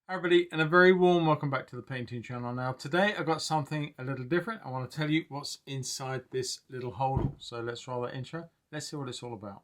Hi everybody, and a very warm welcome back to the painting channel. Now today I've got something a little different. I want to tell you what's inside this little holder. So let's roll that intro. Let's see what it's all about.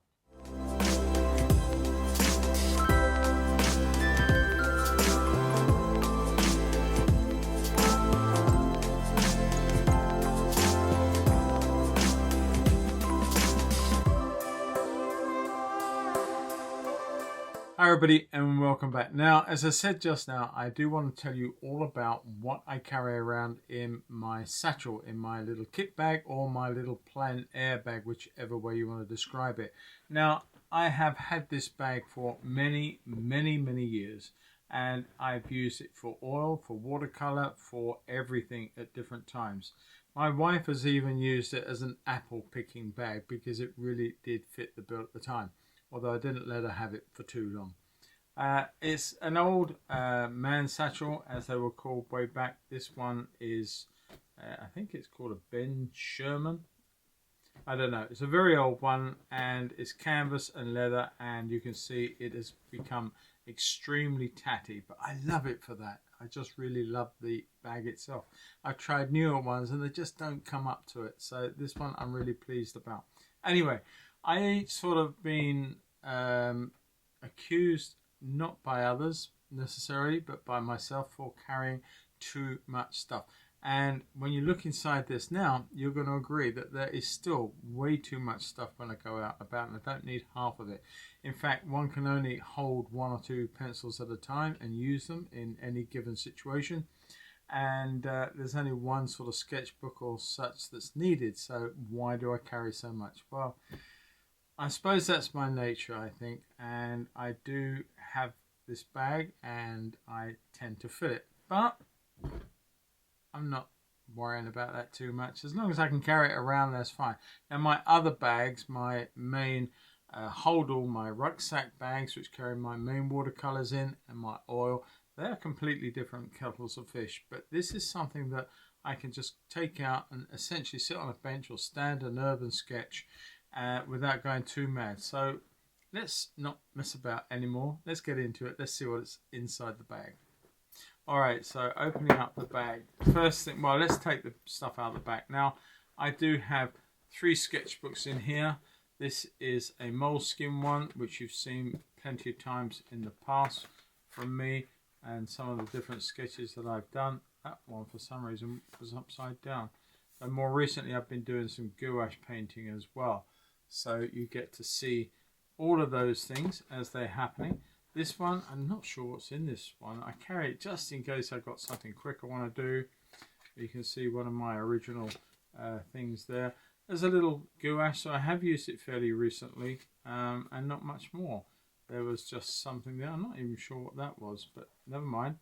Hi everybody and welcome back. Now, as I said just now, I do want to tell you all about what I carry around in my satchel, in my little kit bag or my little plein air bag, whichever way you want to describe it. Now, I have had this bag for many years, and I've used it for oil, for watercolor, for everything at different times. My wife has even used it as an apple picking bag because it really did fit the bill at the time, although I didn't let her have it for too long. It's an old man satchel, as they were called way back. This one is, I think it's called a Ben Sherman. I don't know. It's a very old one, and it's canvas and leather, and you can see it has become extremely tatty, but I love it for that. I just really love the bag itself. I've tried newer ones and they just don't come up to it, so this one I'm really pleased about. Anyway, I sort of been accused, not by others necessarily, but by myself, for carrying too much stuff. And when you look inside this now, you're going to agree that there is still way too much stuff when I go out and about, and I don't need half of it. In fact, one can only hold one or two pencils at a time and use them in any given situation. And there's only one sort of sketchbook or such that's needed, so why do I carry so much? Well, I suppose that's my nature, I think, and I do have this bag and I tend to fill it, but I'm not worrying about that too much. As long as I can carry it around, that's fine. Now my other bags, my main hold all my rucksack bags, which carry my main watercolors in and my oil, they're completely different kettles of fish, but this is something that I can just take out and essentially sit on a bench or stand an urban sketch without going too mad. So let's not mess about anymore. Let's get into it. Let's see what's inside the bag. Alright, so opening up the bag. First thing, well, let's take the stuff out of the back. Now, I do have 3 sketchbooks in here. This is a moleskin one, which you've seen plenty of times in the past from me and some of the different sketches that I've done. That one, for some reason, was upside down. And more recently, I've been doing some gouache painting as well. So you get to see all of those things as they're happening. This one, I'm not sure what's in this one. I carry it just in case I've got something quick I want to do. You can see one of my original things there. There's a little gouache, so I have used it fairly recently, and not much more. There was just something there. I'm not even sure what that was, but never mind.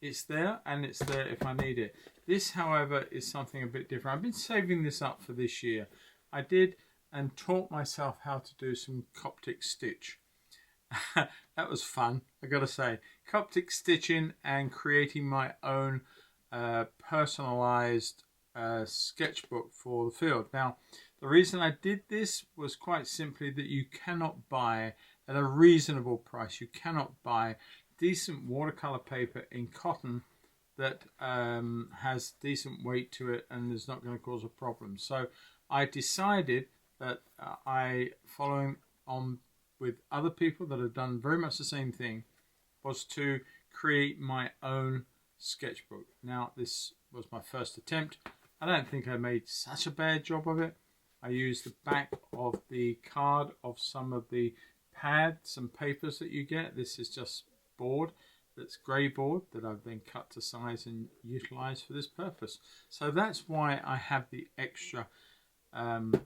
It's there, and it's there if I need it. This, however, is something a bit different. I've been saving this up for this year. I did and taught myself how to do some Coptic stitch. That was fun, I gotta say. Coptic stitching and creating my own personalized sketchbook for the field. Now, the reason I did this was quite simply that you cannot buy at a reasonable price, you cannot buy decent watercolor paper in cotton that has decent weight to it and is not going to cause a problem. So I decided that following on with other people that have done very much the same thing, was to create my own sketchbook. Now, this was my first attempt. I don't think I made such a bad job of it. I used the back of the card of some of the pads and papers that you get. This is just board, that's grey board, that I've then cut to size and utilised for this purpose. So that's why I have the extra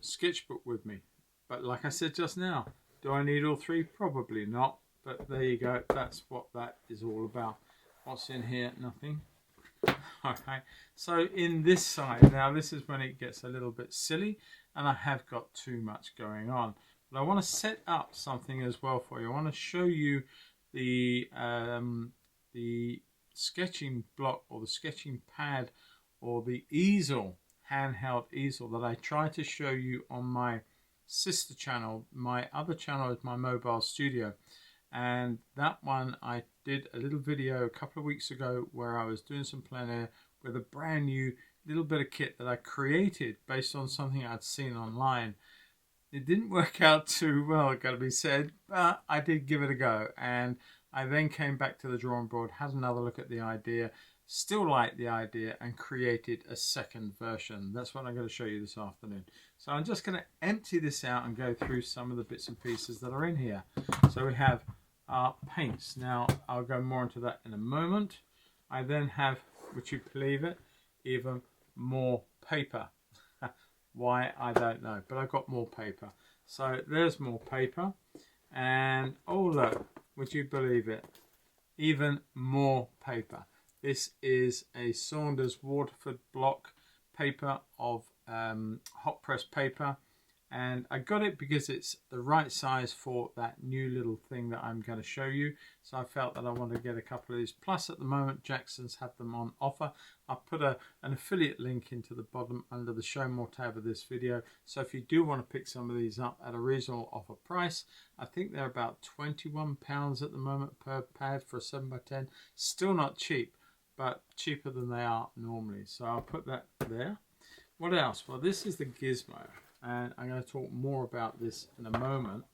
sketchbook with me. But like I said just now, do I need all 3? Probably not, but there you go. That's what that is all about. What's in here? Nothing. Okay, so in this side, now this is when it gets a little bit silly and I have got too much going on. But I want to set up something as well for you. I want to show you the sketching block or the sketching pad or the easel, handheld easel, that I try to show you on my sister channel. My other channel is my mobile studio, And that one I did a little video a couple of weeks ago where I was doing some plein air with a brand new little bit of kit that I created based on something I'd seen online. It didn't work out too well, it got to be said, but I did give it a go. And I then came back to the drawing board, had another look at the idea, still liked the idea, and created a second version. That's what I'm going to show you this afternoon. So I'm just going to empty this out and go through some of the bits and pieces that are in here. So we have our paints. Now I'll go more into that in a moment. I then have, would you believe it, even more paper. Why, I don't know, but I've got more paper. So there's more paper, and oh look, would you believe it, even more paper. This is a Saunders Waterford block paper of hot press paper, and I got it because it's the right size for that new little thing that I'm going to show you. So I felt that I wanted to get a couple of these. Plus at the moment Jackson's have them on offer. I'll put an affiliate link into the bottom under the show more tab of this video. So if you do want to pick some of these up at a reasonable offer price, I think they're about £21 at the moment per pad for a 7x10. Still not cheap, but cheaper than they are normally. So I'll put that there. What else? Well, this is the gizmo, and I'm going to talk more about this in a moment.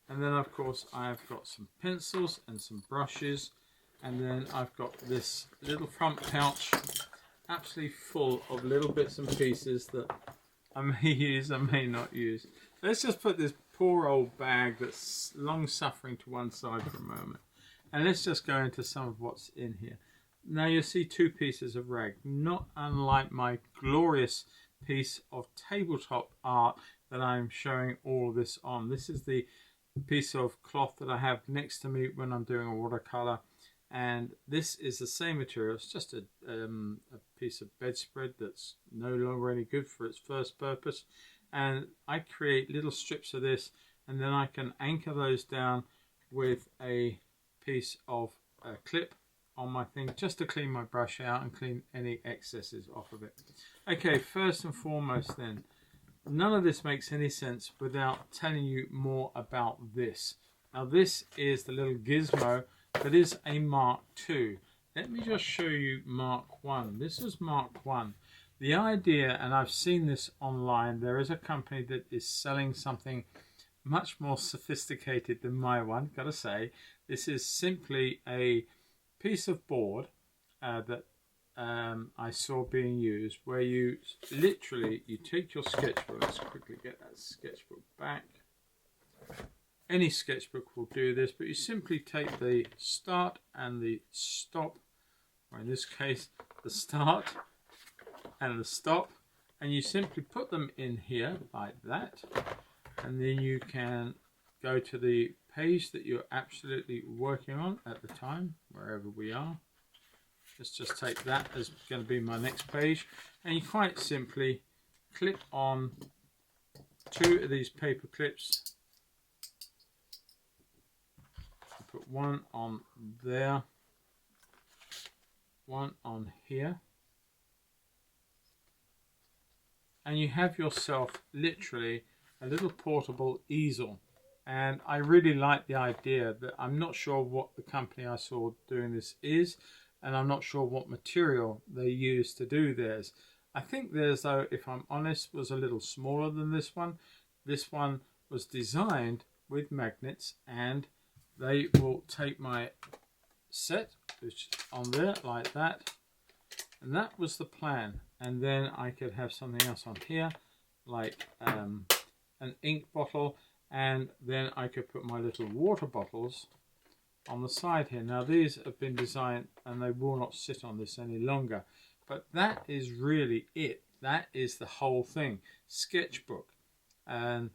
And then of course I've got some pencils and some brushes, and then I've got this little front pouch absolutely full of little bits and pieces that I may use, I may not use. Let's just put this poor old bag that's long suffering to one side for a moment, and let's just go into some of what's in here. Now you'll see two pieces of rag, not unlike my glorious piece of tabletop art that I'm showing all of this on. This is the piece of cloth that I have next to me when I'm doing a watercolor, and this is the same material. It's just a piece of bedspread that's no longer any good for its first purpose, and I create little strips of this, and then I can anchor those down with a piece of clip on my thing, just to clean my brush out and clean any excesses off of it. Okay, first and foremost then, none of this makes any sense without telling you more about this. Now this is the little gizmo that is a Mark II. Let me just show you Mark I. This is Mark I. The idea, and I've seen this online, there is a company that is selling something much more sophisticated than my one, gotta say. This is simply a piece of board that I saw being used, where you literally, you take your sketchbook. Let's quickly get that sketchbook back. Any sketchbook will do this, but you simply take the start and the stop, or in this case the start and the stop, and you simply put them in here like that, and then you can go to the page that you're absolutely working on at the time, wherever we are. Let's just take that as going to be my next page, and you quite simply clip on two of these paper clips. Put one on there, one on here, and you have yourself literally a little portable easel. And I really like the idea that I'm not sure what the company I saw doing this is, and I'm not sure what material they use to do theirs. I think theirs, though, if I'm honest, was a little smaller than this one. This one was designed with magnets, and they will take my set, which is on there like that, and that was the plan. And then I could have something else on here, like an ink bottle, and then I could put my little water bottles on the side here. Now these have been designed and they will not sit on this any longer, but that is really it. That is the whole thing. Sketchbook and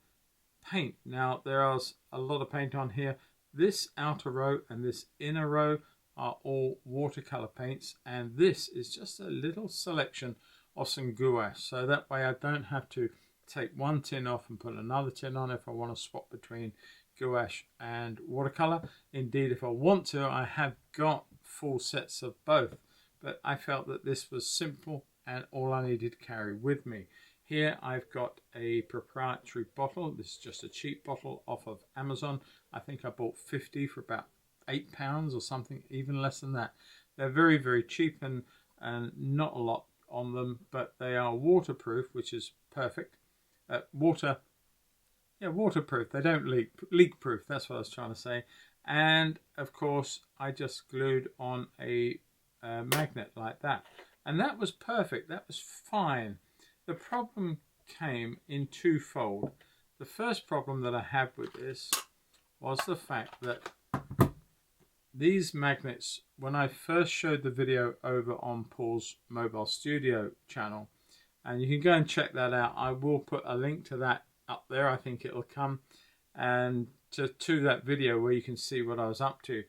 paint. Now there is a lot of paint on here. This outer row and this inner row are all watercolor paints, and this is just a little selection of some gouache, so that way I don't have to take one tin off and put another tin on if I want to swap between gouache and watercolor. Indeed, if I want to, I have got full sets of both, but I felt that this was simple and all I needed to carry with me. Here I've got a proprietary bottle. This is just a cheap bottle off of Amazon. I think I bought 50 for about £8 or something, even less than that. They're very, very cheap and not a lot on them, but they are waterproof, which is perfect. Waterproof. They don't leak. Leak proof, that's what I was trying to say. And of course, I just glued on a magnet like that. And that was perfect. That was fine. The problem came in twofold. The first problem that I had with this was the fact that these magnets, when I first showed the video over on Paul's Mobile Studio channel, and you can go and check that out. I will put a link to that up there. I think it'll come and to that video where you can see what I was up to.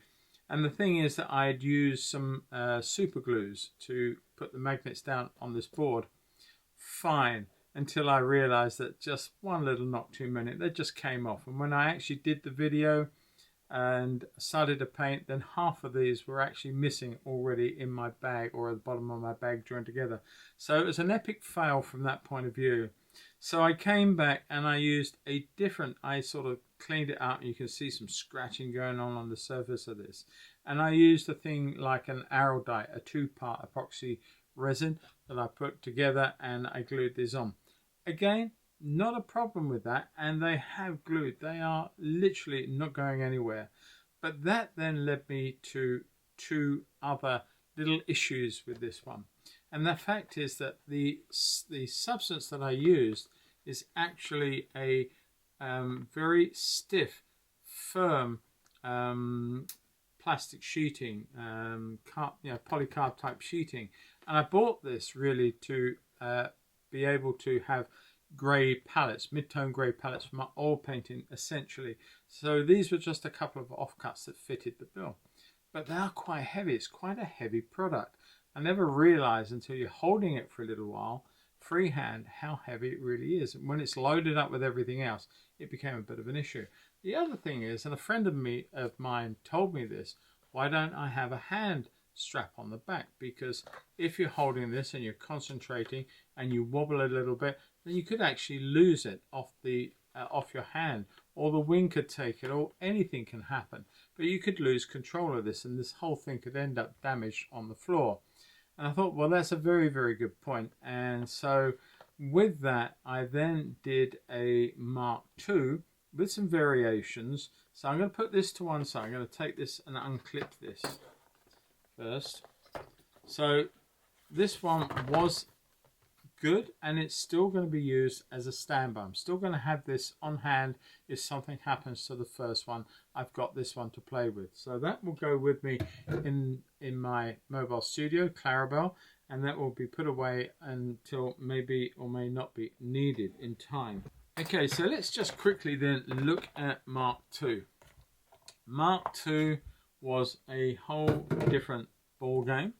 And the thing is that I had used some super glues to put the magnets down on this board. Fine, until I realized that just one little knock too many, they just came off. And when I actually did the video and started to paint, then half of these were actually missing already in my bag, or at the bottom of my bag joined together. So it was an epic fail from that point of view. So I came back and I used a different, I sort of cleaned it up. You can see some scratching going on the surface of this. And I used a thing like an Araldite, a 2-part epoxy resin that I put together, and I glued this on. Again, not a problem with that, and they have glued. They are literally not going anywhere. But that then led me to 2 other little issues with this one. And the fact is that the substance that I used is actually a very stiff, firm plastic sheeting, polycarb type sheeting. And I bought this really to be able to have grey palettes, mid-tone grey palettes for my oil painting essentially. So these were just a couple of offcuts that fitted the bill. But they are quite heavy. It's quite a heavy product. I never realised until you're holding it for a little while, freehand, how heavy it really is. And when it's loaded up with everything else, it became a bit of an issue. The other thing is, and a friend of mine told me this, why don't I have a hand strap on the back? Because if you're holding this and you're concentrating and you wobble a little bit, then you could actually lose it off your hand, or the wind could take it, or anything can happen. But you could lose control of this, and this whole thing could end up damaged on the floor. And I thought, well, that's a very, very good point. And so with that, I then did a Mark II with some variations. So I'm going to put this to one side. I'm going to take this and unclip this first. So this one was good, and it's still going to be used as a standby. I'm still going to have this on hand if something happens to the first one. I've got this one to play with, so that will go with me in my mobile studio, Clarabelle, and that will be put away until maybe or may not be needed in time. Okay, so let's just quickly then look at Mark II. Mark II was a whole different ball game.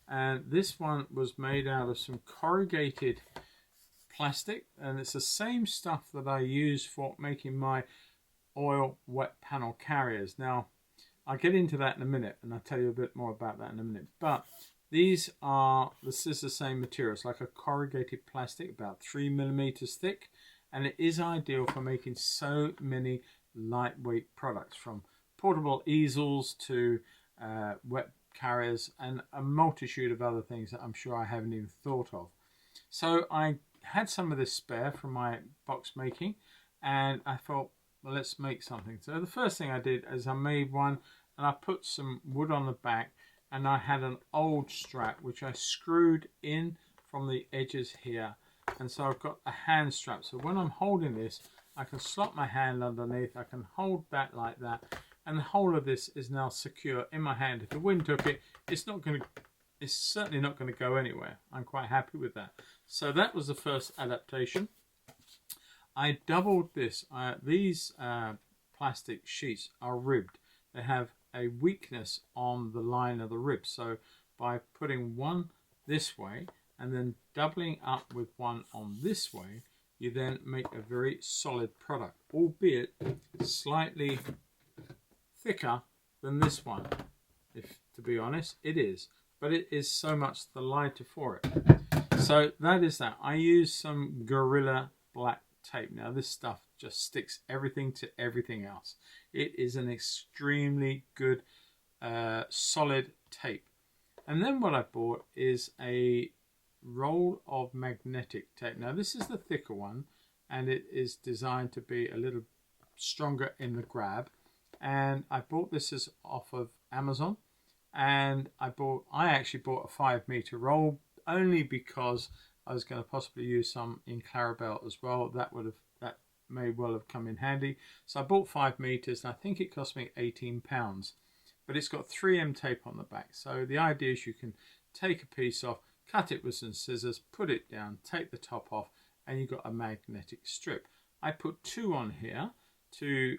And this one was made out of some corrugated plastic, and it's the same stuff that I use for making my oil wet panel carriers. Now, I'll get into that in a minute, and I'll tell you a bit more about that in a minute. But this is the same material. It's like a corrugated plastic, about 3mm thick, and it is ideal for making so many lightweight products, from portable easels to wet carriers and a multitude of other things that I'm sure I haven't even thought of. So I had some of this spare from my box making, and I thought, well, let's make something. So the first thing I did is I made one, and I put some wood on the back, and I had an old strap which I screwed in from the edges here, and so I've got a hand strap. So when I'm holding this, I can slot my hand underneath, I can hold that like that, and the whole of this is now secure in my hand. If the wind took it, it's certainly not going to go anywhere. I'm quite happy with that. So that was the first adaptation. I doubled this. These plastic sheets are ribbed. They have a weakness on the line of the rib. So by putting one this way and then doubling up with one on this way, you then make a very solid product, albeit slightly thicker than this one. If to be honest, it is, but it is so much the lighter for it. So that is that. I use some Gorilla Black tape. Now this stuff just sticks everything to everything else. It is an extremely good solid tape. And then what I bought is a roll of magnetic tape. Now this is the thicker one, and it is designed to be a little stronger in the grab. And I bought this as off of Amazon, and I actually bought a 5-meter roll only because I was going to possibly use some in Clarabelle as well. That may well have come in handy. So I bought 5 meters, and I think it cost me £18. But it's got 3M tape on the back. So the idea is you can take a piece off, cut it with some scissors, put it down, take the top off, and you've got a magnetic strip. I put 2 on here to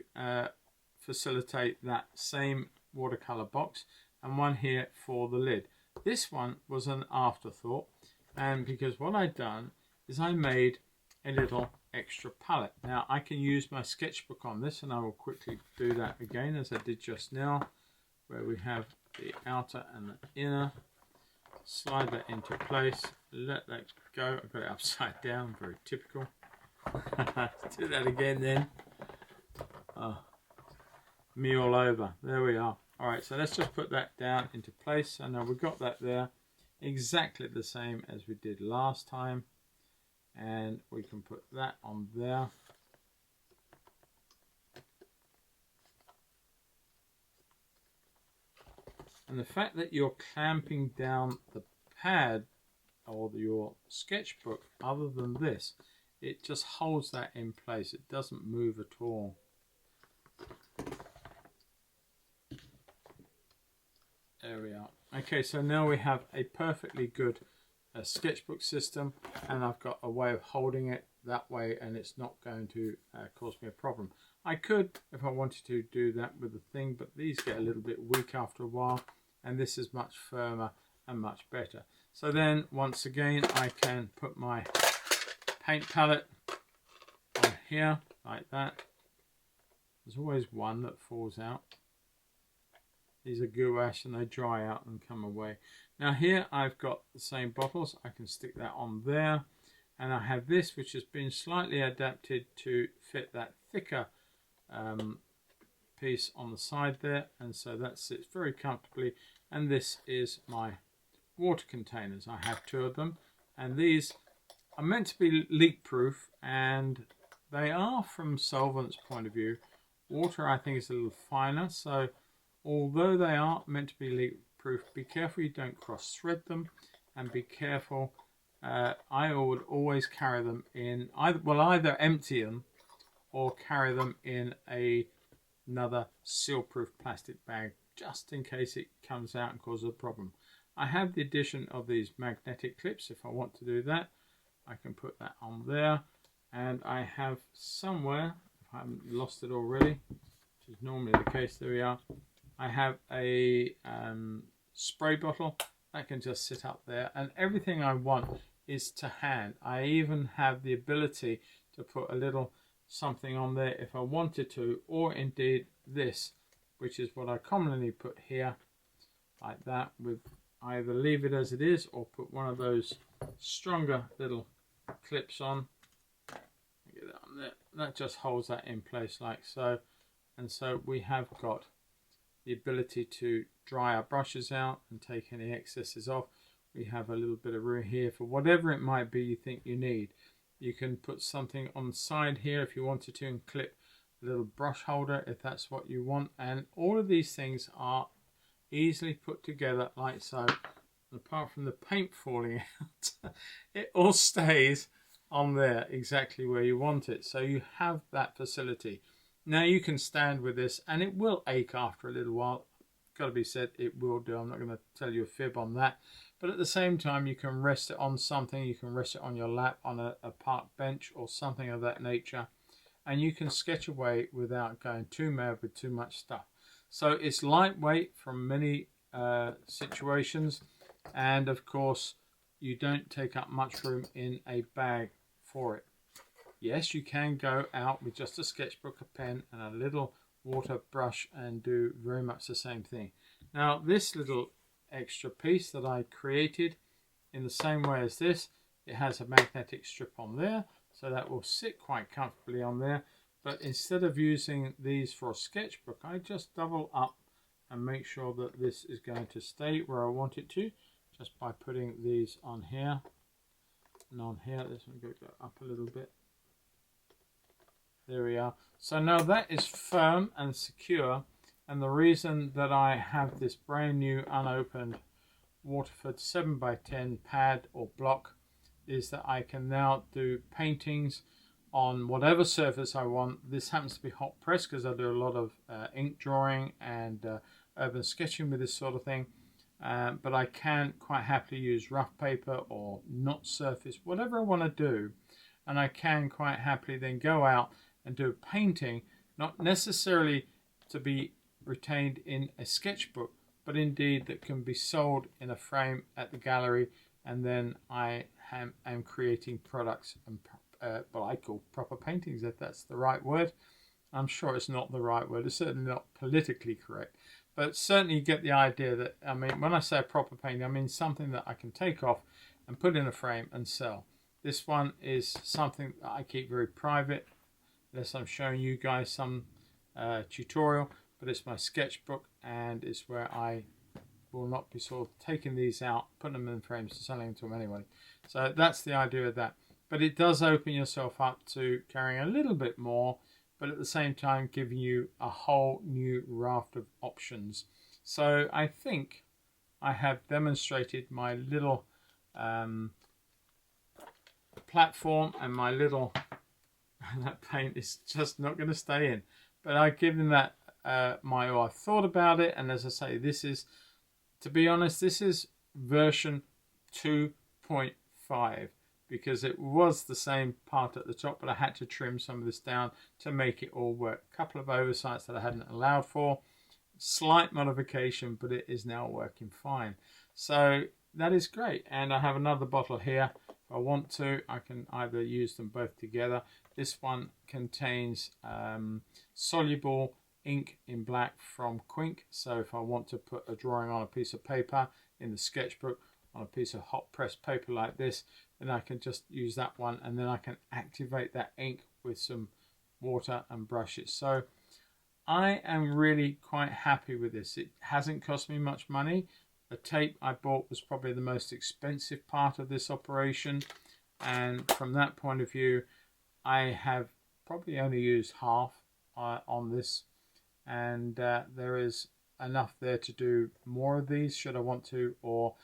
facilitate that same watercolor box, and 1 here for the lid. This one was an afterthought, and because what I'd done is I made a little extra palette. Now I can use my sketchbook on this, and I will quickly do that again as I did just now, where we have the outer and the inner. Slide that into place, let that go. I've got it upside down, very typical. Do that again then. Oh, me all over. There we are. Alright, so let's just put that down into place. So now we've got that there exactly the same as we did last time. And we can put that on there. And the fact that you're clamping down the pad or your sketchbook, other than this, it just holds that in place. It doesn't move at all. There we are. Okay, so now we have a perfectly good sketchbook system, and I've got a way of holding it that way, and it's not going to cause me a problem. I could, if I wanted to, do that with the thing, but these get a little bit weak after a while, and this is much firmer and much better. So then, once again, I can put my paint palette on here, like that. There's always one that falls out. These are gouache, and they dry out and come away. Now here I've got the same bottles. I can stick that on there. And I have this, which has been slightly adapted to fit that thicker piece on the side there. And so that sits very comfortably. And this is my water containers. I have 2 of them. And these are meant to be leak proof. And they are, from solvent's point of view. Water, I think, is a little finer. So although they are meant to be leak proof, be careful you don't cross thread them, and be careful. I would always carry them in either empty them or carry them in another seal-proof plastic bag, just in case it comes out and causes a problem. I have the addition of these magnetic clips. If I want to do that, I can put that on there. And I have somewhere, if I haven't lost it already, which is normally the case, there we are. I have a spray bottle that can just sit up there, and everything I want is to hand. I even have the ability to put a little something on there if I wanted to, or indeed this, which is what I commonly put here, like that, with either leave it as it is or put one of those stronger little clips on. Get that on there. That just holds that in place like so. And so we have got the ability to dry our brushes out and take any excesses off. We have a little bit of room here for whatever it might be you think you need. You can put something on the side here if you wanted to, and clip a little brush holder if that's what you want. And all of these things are easily put together like so. And apart from the paint falling out, it all stays on there exactly where you want it. So you have that facility. Now you can stand with this, and it will ache after a little while. Got to be said, it will do. I'm not going to tell you a fib on that. But at the same time, you can rest it on something. You can rest it on your lap, on a park bench or something of that nature. And you can sketch away without going too mad with too much stuff. So it's lightweight from many situations. And of course, you don't take up much room in a bag for it. Yes, you can go out with just a sketchbook, a pen, and a little water brush and do very much the same thing. Now, this little extra piece that I created in the same way as this It has a magnetic strip on there, so that will sit quite comfortably on there. But instead of using these for a sketchbook, I just double up and make sure that this is going to stay where I want it to, just by putting these on here and on here. This one go up a little bit. There we are. So now that is firm and secure, and the reason that I have this brand new unopened Waterford 7x10 pad or block is that I can now do paintings on whatever surface I want. This happens to be hot press because I do a lot of ink drawing and urban sketching with this sort of thing. But I can quite happily use rough paper or not surface, whatever I want to do. And I can quite happily then go out and do a painting, not necessarily to be retained in a sketchbook, but indeed that can be sold in a frame at the gallery. And then I am creating products and what I call proper paintings, if that's the right word. I'm sure it's not the right word. It's certainly not politically correct. But certainly you get the idea that, I mean, when I say a proper painting, I mean something that I can take off and put in a frame and sell. This one is something that I keep very private, unless I'm showing you guys some tutorial. But it's my sketchbook, and it's where I will not be sort of taking these out, putting them in frames and selling them to them anyway. So that's the idea of that. But it does open yourself up to carrying a little bit more, but at the same time giving you a whole new raft of options. So I think I have demonstrated my little platform and my little, that paint is just not going to stay in. But I've given that I thought about it, and as I say, this is, to be honest, this is version 2.5, because it was the same part at the top, but I had to trim some of this down to make it all work. A couple of oversights that I hadn't allowed for, slight modification, but it is now working fine. So that is great. And I have another bottle here. If I want to, I can either use them both together. This one contains soluble ink in black from Quink. So if I want to put a drawing on a piece of paper in the sketchbook, on a piece of hot press paper like this, then I can just use that one, and then I can activate that ink with some water and brush it. So I am really quite happy with this. It hasn't cost me much money. The tape I bought was probably the most expensive part of this operation, and from that point of view, I have probably only used half on this, and there is enough there to do more of these should I want to, or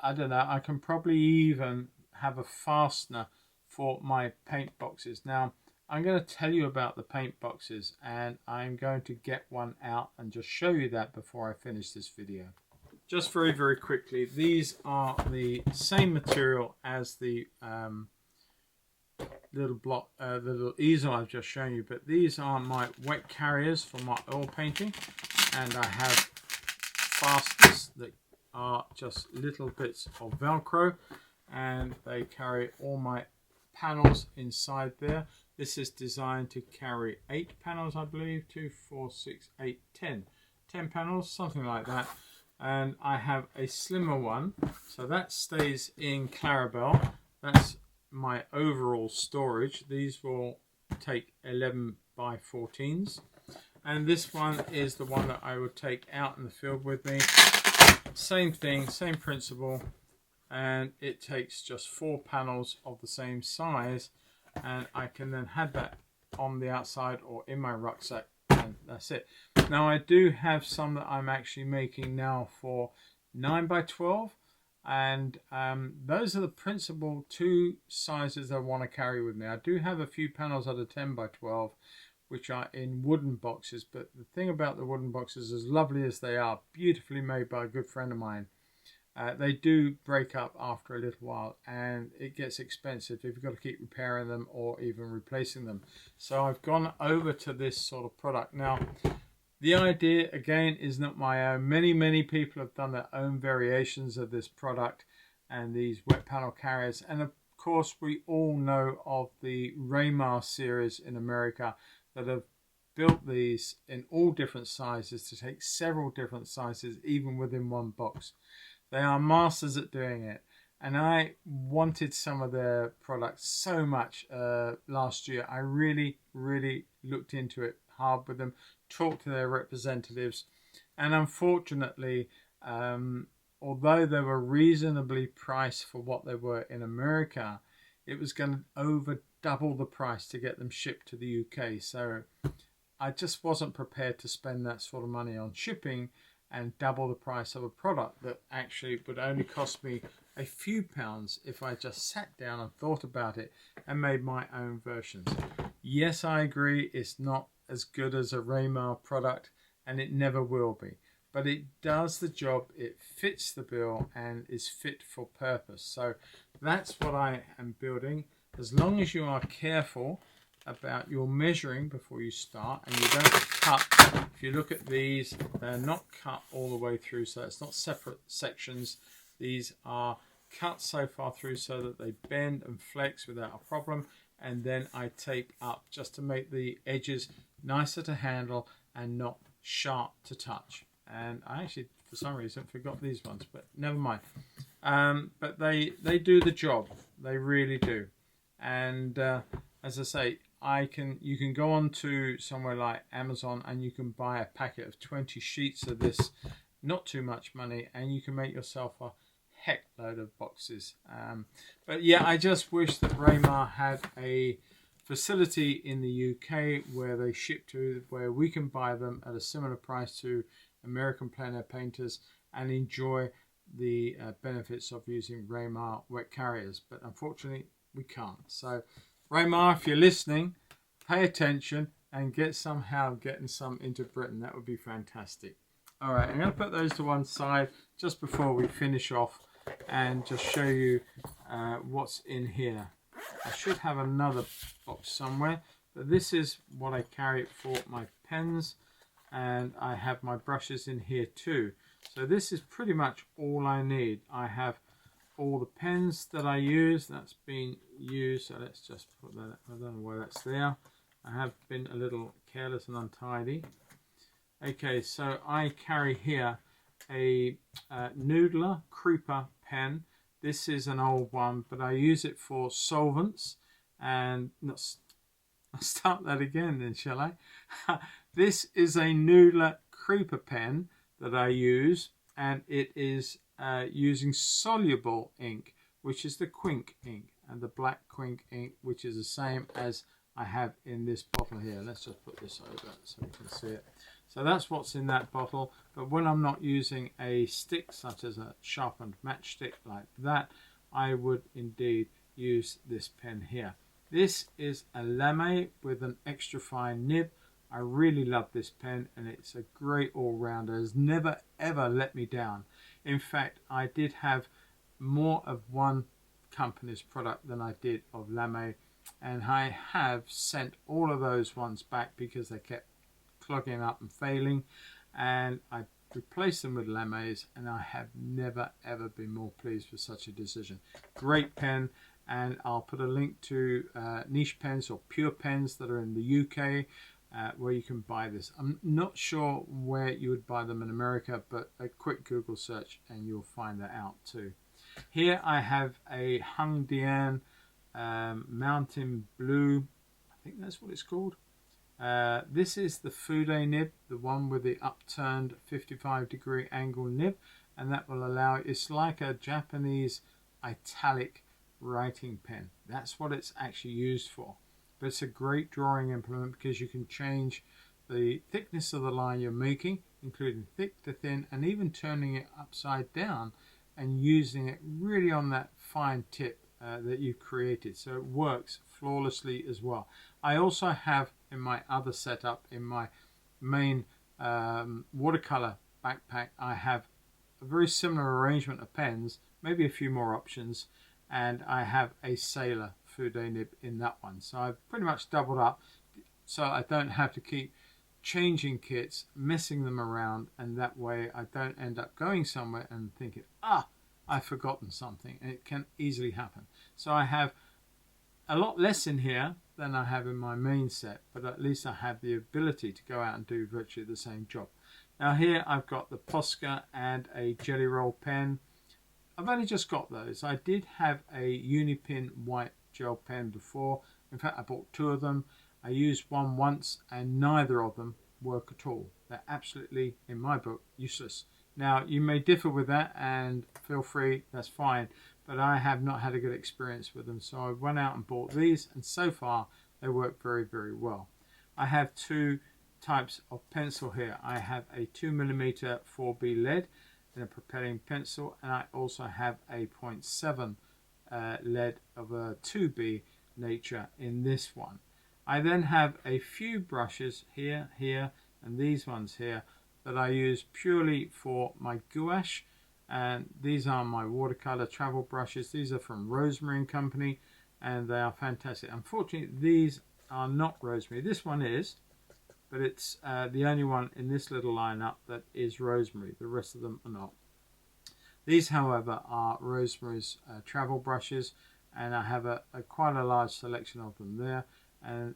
I don't know, I can probably even have a fastener for my paint boxes. Now, I'm going to tell you about the paint boxes, and I'm going to get one out and just show you that before I finish this video. Just very, very quickly, these are the same material as the little easel I've just shown you, but these are my wet carriers for my oil painting, and I have fasteners that are just little bits of Velcro, and they carry all my panels inside there. This is designed to carry 8 panels, I believe, 2, 4, 6, 8, 10 panels, something like that. And I have a slimmer one, so that stays in Clarabelle. That's my overall storage. These will take 11 by 14s, and this one is the one that I would take out in the field with me. Same thing, same principle, and it takes just 4 panels of the same size, and I can then have that on the outside or in my rucksack, and that's it. Now I do have some that I'm actually making now for 9 by 12, and those are the principal 2 sizes I want to carry with me. I do have a few panels that are 10 by 12, which are in wooden boxes, but the thing about the wooden boxes, as lovely as they are, beautifully made by a good friend of mine, they do break up after a little while, and it gets expensive if you've got to keep repairing them or even replacing them. So I've gone over to this sort of product. Now, the idea, again, is not my own. Many people have done their own variations of this product and these wet panel carriers. And of course, we all know of the Raymar series in America that have built these in all different sizes to take several different sizes, even within one box. They are masters at doing it. and I wanted some of their products so much last year. I really looked into it hard with them, talked to their representatives, and unfortunately, although they were reasonably priced for what they were in America, it was going to over double the price to get them shipped to the UK. So I just wasn't prepared to spend that sort of money on shipping and double the price of a product that actually would only cost me a few pounds if I just sat down and thought about it and made my own versions. Yes, I agree, it's not as good as a Raymar product, and it never will be, but it does the job, it fits the bill, and is fit for purpose. So that's what I am building. As long as you are careful about your measuring before you start, and you don't cut. If you look at these, they're not cut all the way through, so it's not separate sections. These are cut so far through so that they bend and flex without a problem, and then I tape up just to make the edges nicer to handle and not sharp to touch. And I actually, for some reason, forgot these ones, but never mind. But they do the job. They really do. And as I say, you can go on to somewhere like Amazon and you can buy a packet of 20 sheets of this, not too much money, and you can make yourself a heck load of boxes. But yeah, I just wish that Raymar had a facility in the UK where they ship to, where we can buy them at a similar price to American plein air painters and enjoy the benefits of using Raymar wet carriers. But unfortunately, we can't. So Raymar, if you're listening, pay attention and getting some into Britain. That would be fantastic. All right, I'm going to put those to one side just before we finish off and just show you what's in here. I should have another box somewhere, but this is what I carry for my pens, and I have my brushes in here too. So this is pretty much all I need. I have all the pens that I use, that's been used, so let's just put that, I don't know why that's there. I have been a little careless and untidy. Okay, so I carry here a Noodler Creeper pen. This is an old one, but I use it for solvents. And I'll start that again then, shall I? This is a Noodler Creeper pen that I use, and it is using soluble ink, which is the Quink ink, and the black Quink ink, which is the same as I have in this bottle here. Let's just put this over so we can see it. So that's what's in that bottle. But when I'm not using a stick such as a sharpened matchstick like that, I would indeed use this pen here. This is a lame with an extra fine nib. I really love this pen, and it's a great all-rounder. It has never ever let me down. In fact, I did have more of one company's product than I did of lame, and I have sent all of those ones back because they kept clogging up and failing, and I replaced them with lames, and I have never ever been more pleased with such a decision. Great pen, and I'll put a link to niche pens or pure pens that are in the UK where you can buy this. I'm not sure where you would buy them in America, but a quick Google search and you'll find that out too. Here I have a Hung Dian Mountain Blue, I think that's what it's called. This is the Fude nib, the one with the upturned 55-degree angle nib, and that will allow, it's like a Japanese italic writing pen. That's what it's actually used for. But it's a great drawing implement because you can change the thickness of the line you're making, including thick to thin, and even turning it upside down and using it really on that fine tip that you've created. So it works flawlessly as well. I also have in my other setup, in my main watercolor backpack, I have a very similar arrangement of pens, maybe a few more options, and I have a Sailor Fude nib in that one. So I've pretty much doubled up so I don't have to keep changing kits, messing them around, and that way I don't end up going somewhere and thinking, I've forgotten something, and it can easily happen. So I have a lot less in here than I have in my main set, but at least I have the ability to go out and do virtually the same job. Now here I've got the Posca and a Jelly Roll pen. I've only just got those. I did have a Unipin white gel pen before. In fact, I bought 2 of them. I used one once and neither of them work at all. They're absolutely, in my book, useless. Now, you may differ with that and feel free, that's fine. But I have not had a good experience with them. So I went out and bought these, and so far they work very, very well. I have 2 types of pencil here. I have a 2mm 4B lead in a propelling pencil, and I also have a 0.7 lead of a 2B nature in this one. I then have a few brushes here, and these ones here that I use purely for my gouache, and these are my watercolor travel brushes. These are from Rosemary & Company, and they are fantastic. Unfortunately, these are not Rosemary. This one is, but it's the only one in this little lineup that is Rosemary. The rest of them are not. These, however, are Rosemary's travel brushes, and I have quite a large selection of them there. And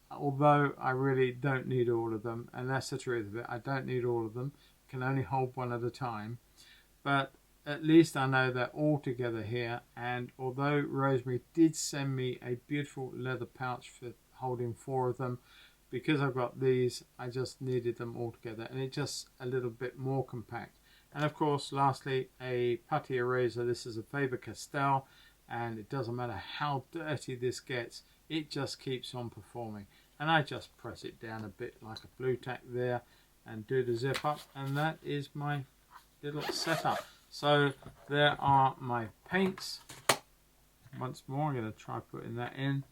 although I really don't need all of them, and that's the truth of it, I don't need all of them, can only hold one at a time, but at least I know they're all together here. And although Rosemary did send me a beautiful leather pouch for holding 4 of them, because I've got these, I just needed them all together, and it's just a little bit more compact. And of course, lastly, a putty eraser. This is a Faber-Castell, and it doesn't matter how dirty this gets, it just keeps on performing. And I just press it down a bit like a blue tack there and do the zip up, and that is my little setup. So there are my paints. Once more, I'm going to try putting that in.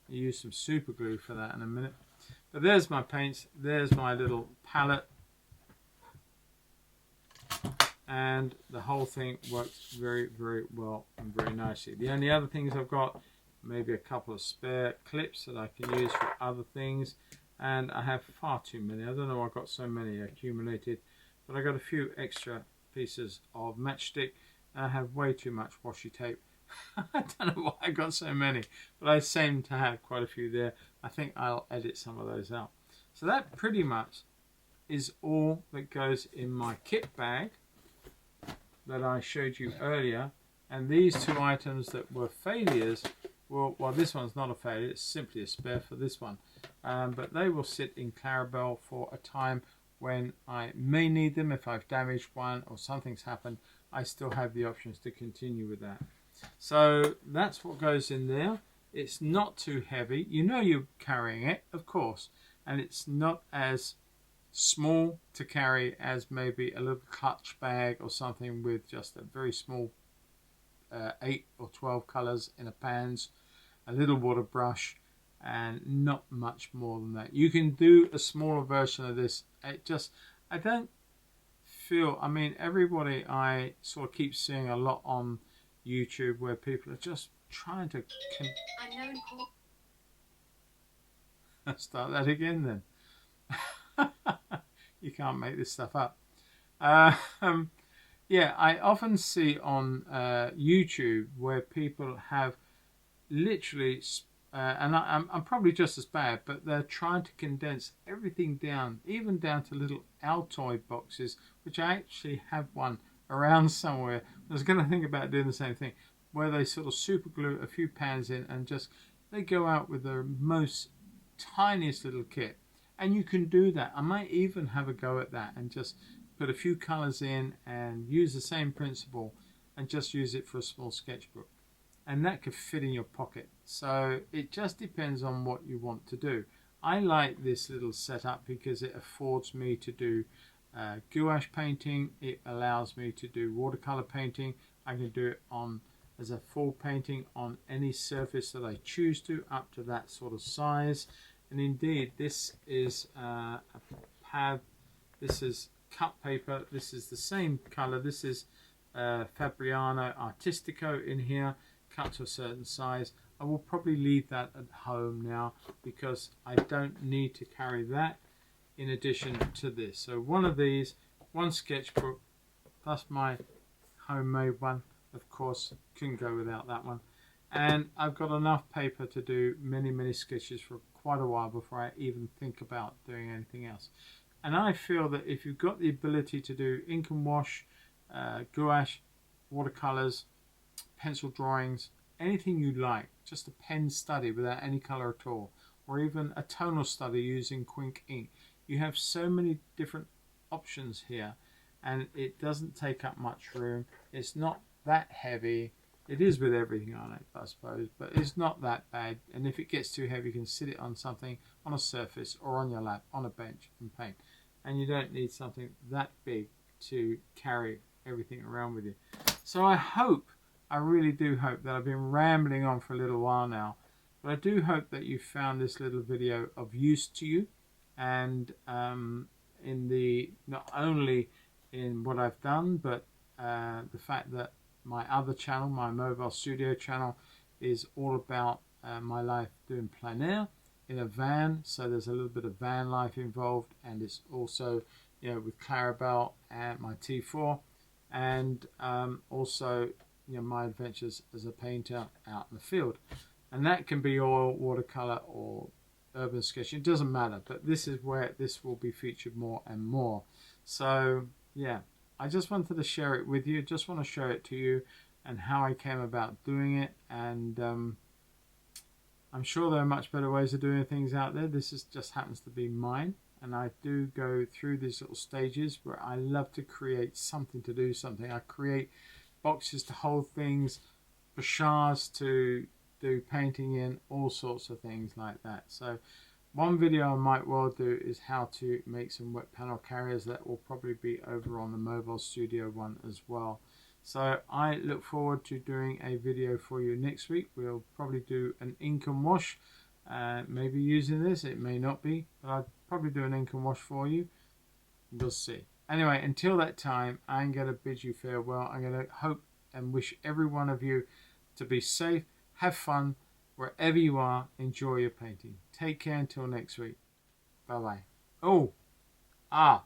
I'll use some super glue for that in a minute. But there's my paints, there's my little palette, and the whole thing works very, very well and very nicely. The only other things I've got, maybe a couple of spare clips that I can use for other things, and I have far too many. I don't know why I've got so many accumulated, but I got a few extra pieces of matchstick, and I have way too much washi tape. I don't know why I got so many, but I seem to have quite a few there. I think I'll edit some of those out. So that pretty much is all that goes in my kit bag that I showed you earlier. And these 2 items that were failures, well, this one's not a failure, it's simply a spare for this one. But they will sit in Clarabelle for a time when I may need them. If I've damaged one or something's happened, I still have the options to continue with that. So that's what goes in there. It's not too heavy. You know you're carrying it, of course, and it's not as small to carry as maybe a little clutch bag or something with just a very small 8 or 12 colors in a pans, a little water brush, and not much more than that. You can do a smaller version of this. I don't feel, I mean, everybody I sort of keep seeing a lot on YouTube where people are just trying to start that again then. You can't make this stuff up. Yeah, I often see on YouTube where people have literally and I'm probably just as bad, but they're trying to condense everything down, even down to little Altoid boxes, which I actually have one around somewhere. I was going to think about doing the same thing, where they sort of super glue a few pans in and just, they go out with the most tiniest little kit. And you can do that. I might even have a go at that and just put a few colors in and use the same principle and just use it for a small sketchbook. And that could fit in your pocket. So it just depends on what you want to do. I like this little setup because it affords me to do gouache painting. It allows me to do watercolor painting. I can do it on as a full painting on any surface that I choose to, up to that sort of size. And indeed, this is a pad. This is cut paper. This is the same color. This is Fabriano Artistico in here, cut to a certain size. I will probably leave that at home now because I don't need to carry that in addition to this. So one of these, one sketchbook, plus my homemade one, of course, couldn't go without that one. And I've got enough paper to do many sketches for quite a while before I even think about doing anything else. And I feel that if you've got the ability to do ink and wash, gouache, watercolors, pencil drawings, anything you like, just a pen study without any color at all, or even a tonal study using Quink ink. You have so many different options here, and it doesn't take up much room. It's not that heavy. It is with everything on it, I suppose, but it's not that bad. And if it gets too heavy, you can sit it on something, on a surface or on your lap, on a bench, and paint. And you don't need something that big to carry everything around with you. So I really do hope that I've been rambling on for a little while now, but I do hope that you found this little video of use to you, and not only in what I've done, but the fact that my other channel, my mobile studio channel, is all about my life doing plein air in a van. So there's a little bit of van life involved, and it's also, you know, with Clarabelle and my T4, and also, you know, my adventures as a painter out in the field. And that can be oil, watercolor, or urban sketching. It doesn't matter, but this is where this will be featured more and more. So yeah, I just wanted to share it with you. Just want to show it to you and how I came about doing it. And I'm sure there are much better ways of doing things out there. This just happens to be mine. And I do go through these little stages where I love to create something to do something. I create boxes to hold things, bashars to do painting in, all sorts of things like that. So one video I might well do is how to make some wet panel carriers. That will probably be over on the mobile studio one as well. So I look forward to doing a video for you next week. We'll probably do an ink and wash, maybe using this. It may not be, but I'll probably do an ink and wash for you. We'll see. Anyway, until that time, I'm going to bid you farewell. I'm going to hope and wish every one of you to be safe, have fun, wherever you are, enjoy your painting. Take care until next week. Bye-bye. Oh, a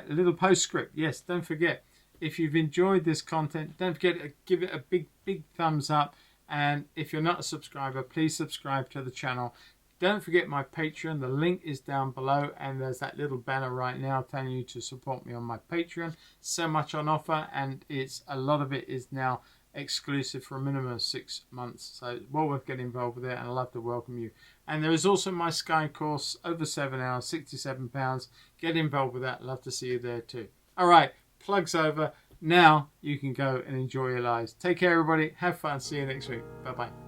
little postscript. Yes, don't forget, if you've enjoyed this content, don't forget to give it a big thumbs up. And if you're not a subscriber, please subscribe to the channel. Don't forget my Patreon. The link is down below, and there's that little banner right now telling you to support me on my Patreon. So much on offer, and a lot of it is now exclusive for a minimum of 6 months. So it's well worth getting involved with it, and I'd love to welcome you. And there is also my Sky course, over 7 hours, £67. Get involved with that. Love to see you there too. All right, plugs over. Now you can go and enjoy your lives. Take care, everybody. Have fun. See you next week. Bye-bye.